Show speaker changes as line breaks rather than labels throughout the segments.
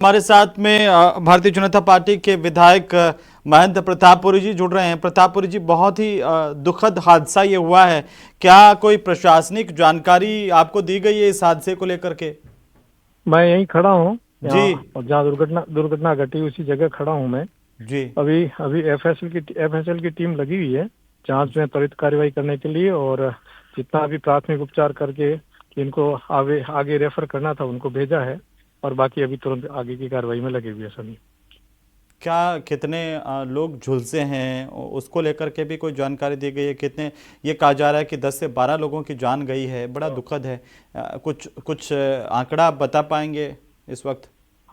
हमारे साथ में भारतीय जनता पार्टी के विधायक महंत प्रतापपुरी जी जुड़ रहे हैं। प्रतापपुरी जी, बहुत ही दुखद हादसा ये हुआ है, क्या कोई प्रशासनिक जानकारी आपको दी गई है इस हादसे को लेकर के?
मैं यहीं खड़ा हूँ,
जी
यहाँ और जहाँ दुर्घटना दुर्घटना घटी उसी जगह खड़ा हूँ मैं।
जी।
अभी अभी एफएसएल की टीम लगी हुई है जांच में त्वरित कार्रवाई करने के लिए, और जितना भी प्राथमिक उपचार करके इनको आगे आगे रेफर करना था उनको भेजा है, और बाकी अभी तुरंत आगे की कार्रवाई में लगे हुए हैं सभी।
क्या कितने लोग झुलसे हैं उसको लेकर के भी कोई जानकारी दी गई है? कितने, ये कहा जा रहा है कि 10 से 12 लोगों की जान गई है, बड़ा दुखद है। कुछ कुछ आंकड़ा आप बता पाएंगे इस वक्त?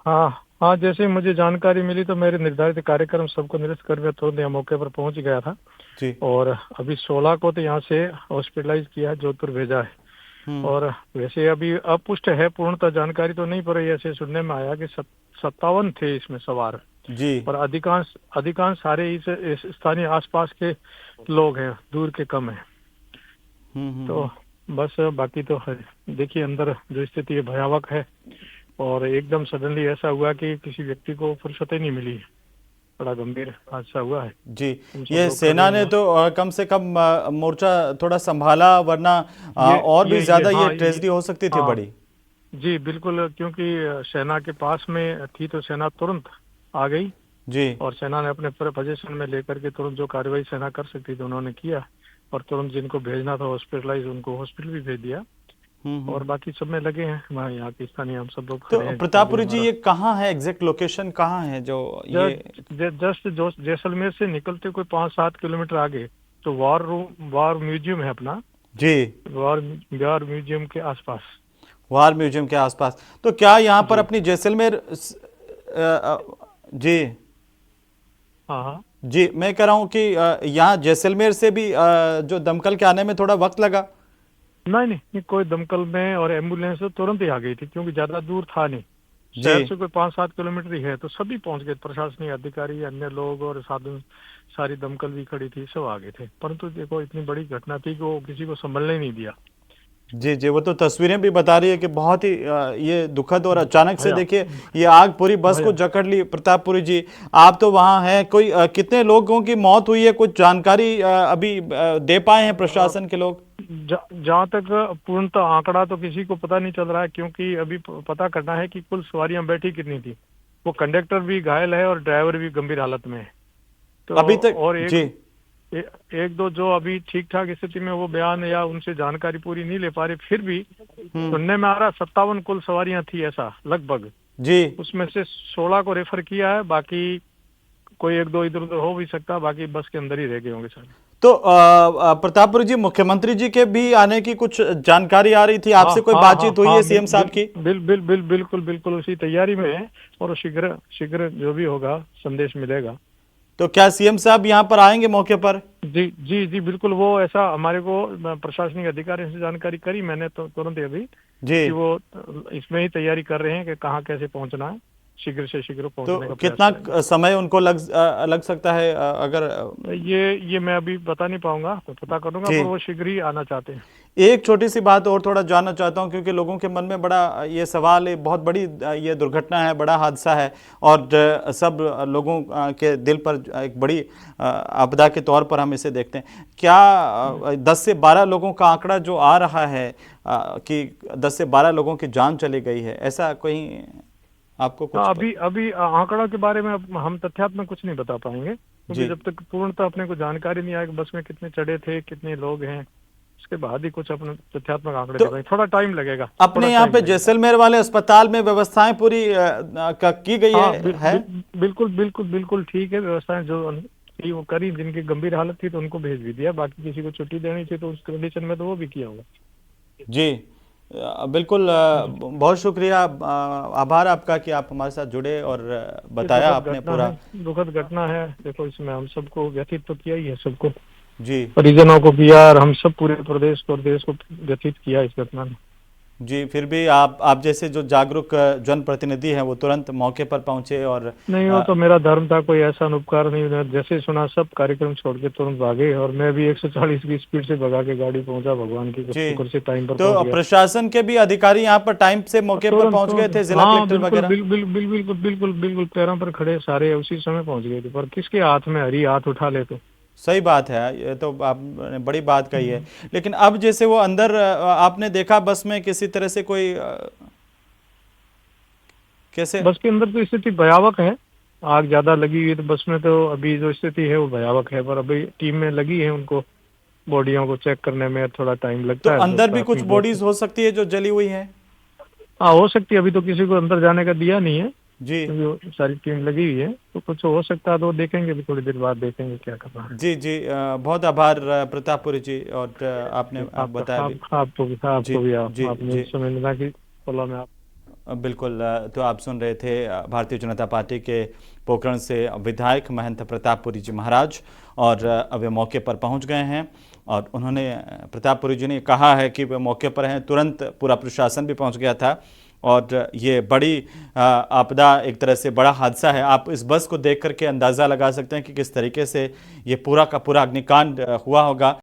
हाँ हाँ, जैसे ही मुझे जानकारी मिली तो मेरे निर्धारित कार्यक्रम सबको निरस्त कर मैं तुरंत यहाँ मौके पर पहुंच गया था,
जी।
और अभी 16 को तो यहाँ से हॉस्पिटलाइज किया है, जोधपुर भेजा है।
हम्म।
और वैसे अभी अपुष्ट है, पूर्णतः जानकारी तो नहीं, पर ऐसे सुनने में आया कि 57 थे इसमें सवार,
जी।
और अधिकांश अधिकांश सारे इस स्थानीय आसपास के लोग हैं, दूर के कम है। तो बस बाकी तो देखिए, अंदर जो स्थिति है भयावह है, और एकदम सडनली ऐसा हुआ कि किसी व्यक्ति को फुर्सत ही नहीं मिली। बड़ा गंभीर हादसा हुआ है।
जी।
हम सब
ये
लोग खड़े
सेना
हैं
ने
यहाँ।
तो कम से कम मोर्चा थोड़ा संभाला, वरना और भी
ये
ज्यादा ये
हाँ
ट्रेजेडी हो सकती थी
हाँ
बड़ी।
जी बिल्कुल, क्योंकि सेना के पास में थी तो सेना तुरंत आ गई,
जी।
और सेना ने अपने पूरे पोजीशन में लेकर के तुरंत जो कार्रवाई सेना कर सकती थी उन्होंने किया, और तुरंत जिनको भेजना था हॉस्पिटलाइज उनको हॉस्पिटल भी भेज दिया, और बाकी सब में लगे हैं हमारे यहाँ के स्थानीय, हम सब लोग
तो
खड़े हैं जितना भी
प्रतापपुरी जी,
हमारा।
ये कहाँ है, एग्जैक्ट लोकेशन कहाँ है जो ये?
जस्ट जो जैसलमेर से निकलते कोई 5-7 किलोमीटर आगे तो वार म्यूजियम है अपना।
जी।
वार वार म्यूजियम के आसपास।
वार म्यूजियम के आसपास। तो क्या यहाँ पर
जी
अपनी जैसलमेर जी
हाँ हाँ।
जी, मैं कह रहा हूँ कि यहाँ जैसलमेर से भी जो दमकल के आने में थोड़ा वक्त लगा?
नहीं नहीं नहीं, कोई दमकल में और एम्बुलेंस तो तुरंत ही आ गई थी, क्योंकि ज्यादा दूर था नहीं,
जी।
शहर से कोई 5-7 किलोमीटर ही है, तो सभी पहुंच गए, प्रशासनिक अधिकारी, अन्य लोग और साधन, सारी दमकल भी खड़ी थी, सब आ गए थे। परंतु देखो, इतनी बड़ी घटना थी कि वो किसी को संभलने ही नहीं दिया।
जी जी, वो तो तस्वीरें भी बता रही है कि बहुत ही ये दुखद, और अचानक से
भया
देखिए ये आग पूरी बस को
भया
जकड़ ली। प्रतापपुरी जी, आप तो वहां हैं, कोई कितने लोगों की मौत हुई है, कुछ जानकारी अभी दे पाए हैं प्रशासन के लोग?
जहाँ तक पूर्णतः आंकड़ा तो किसी को पता नहीं चल रहा है, क्योंकि अभी पता करना है कि कुल सवारियां बैठी कितनी थी। वो कंडक्टर भी घायल है और ड्राइवर भी गंभीर हालत में है। तो
अभी तक
और
जी।
एक दो जो अभी ठीक ठाक स्थिति में, वो बयान या उनसे जानकारी पूरी नहीं ले पा रहे, फिर भी सुनने में आ रहा 57 कुल सवारियां थी ऐसा लगभग।
जी।
उसमें से 16 को रेफर किया है, बाकी कोई एक दो इधर उधर हो भी सकता, बाकी बस के अंदर ही रह गए होंगे सर।
तो प्रतापपुरी जी, मुख्यमंत्री जी के भी आने की कुछ जानकारी आ रही थी,
हाँ
आपसे कोई
हाँ हाँ
बातचीत हुई
हाँ,
है सीएम साहब की?
बिल्कुल बिल्कुल उसी तैयारी में है, और शीघ्र शीघ्र जो भी होगा संदेश मिलेगा।
तो क्या सीएम साहब यहाँ पर आएंगे मौके पर?
जी जी जी बिल्कुल, वो ऐसा हमारे को प्रशासनिक अधिकारी से जानकारी करी मैंने तो तुरंत ही अभी,
जी।
कि वो इसमें ही तैयारी कर रहे हैं कि कहाँ कैसे पहुंचना है, शीघ्र से शीघ्र पहुंचने
तो
का प्रयास
कितना
करेंगे।
समय उनको लग सकता है अगर?
ये मैं अभी बता नहीं पाऊंगा, तो पता करूंगा,
जी।
पर वो शीघ्र ही आना चाहते हैं।
एक छोटी सी बात और थोड़ा जानना चाहता हूं, क्योंकि लोगों के मन में बड़ा ये सवाल है, बहुत बड़ी ये दुर्घटना है, बड़ा हादसा है, और सब लोगों के दिल पर एक बड़ी आपदा के तौर पर हम इसे देखते हैं। क्या 10 से 12 लोगों का आंकड़ा जो आ रहा है कि 10 से 12 लोगों की जान चली गई है, ऐसा कोई आपको कुछ
अभी अभी आंकड़ा के बारे में हम तथ्यात्मक कुछ नहीं बता पाएंगे, क्योंकि
जी
जब तक पूर्णतः अपने को जानकारी नहीं आएगी बस में कितने चढ़े थे, कितने लोग हैं, उसके बाद ही कुछ अपने तथ्यात्मक आंकड़े
तो
दे पाएंगे। थोड़ा टाइम लगेगा,
अपने
थोड़ा
यहाँ
टाइम
पे
लगेगा।
जैसलमेर वाले अस्पताल में व्यवस्थाएं पूरी की गई
हाँ
है?
बिल्कुल बिल्कुल बिल्कुल ठीक है, व्यवस्थाएं जो थी वो करी, जिनकी गंभीर हालत थी तो उनको भेज भी दिया, बाकी किसी को छुट्टी देनी थी तो उस कंडीशन में तो वो भी किया होगा।
जी। बिल्कुल, बहुत शुक्रिया, आभार आपका कि आप हमारे साथ जुड़े और
ये
बताया
दुखद
आपने
घटना है,
पूरा।
दुखद घटना है। देखो, इसमें हम सबको व्यथित तो किया ही है, सबको,
जी।
परिजनों को किया, और हम सब पूरे प्रदेश को और देश को व्यथित किया इस घटना ने।
जी, फिर भी आप जैसे जो जागरूक जनप्रतिनिधि हैं वो तुरंत मौके पर पहुंचे और
नहीं, वो तो मेरा धर्म था, कोई ऐसा उपकार नहीं। मैं जैसे सुना सब कार्यक्रम छोड़ के तुरंत भागे, और मैं भी 140 की स्पीड से भगा के गाड़ी पहुंचा, भगवान की
जी,
शुक्र से टाइम पर पहुंच
तो
गया।
प्रशासन के भी अधिकारी यहाँ पर टाइम से मौके पर
तुरंत
पहुंच गए थे,
तुरंत,
जिला
हाँ
कलेक्टर
बिल्कुल
वगैरह?
बिल्कुल बिल्कुल बिल्कुल बिल्कुल बिल्कुल पैरों पर खड़े सारे उसी समय पहुंच गए थे, पर किसके हाथ में हरी हाथ उठा ले तो।
सही बात है, ये तो आपने बड़ी बात कही है। लेकिन अब जैसे वो अंदर आपने देखा बस में किसी तरह से कोई कैसे?
बस के अंदर तो स्थिति भयावक है, आग ज्यादा लगी हुई है, तो बस में तो अभी जो स्थिति है वो भयावक है, पर अभी टीम में लगी है, उनको बॉडियों को चेक करने में थोड़ा टाइम
तो
लगता है, तो
अंदर भी कुछ
प्राथमिक जो।
बॉडीज हो सकती है जो जली हुई है?
हाँ हो सकती है, अभी तो किसी को अंदर जाने का दिया नहीं है,
जी
क्योंकि वो सारी टीम लगी हुई है, तो कुछ हो सकता है तो देखेंगे, अभी थोड़ी देर बाद देखेंगे क्या करना है।
जी जी, बहुत आभार प्रतापपुरी जी, और आपने बताया भी।
आपको भी
जी जी
आपने
जी,
इस समय निभा की फॉलो में आप।
बिल्कुल। तो आप सुन रहे थे भारतीय जनता पार्टी के पोखरण से विधायक महंत प्रतापपुरी जी महाराज, और अब वे मौके पर पहुंच गए हैं, और उन्होंने प्रतापपुरी जी ने कहा है कि वे मौके पर हैं, तुरंत पूरा प्रशासन भी पहुंच गया था, और ये बड़ी आपदा, एक तरह से बड़ा हादसा है। आप इस बस को देख करके अंदाज़ा लगा सकते हैं कि किस तरीके से ये पूरा का पूरा अग्निकांड हुआ होगा।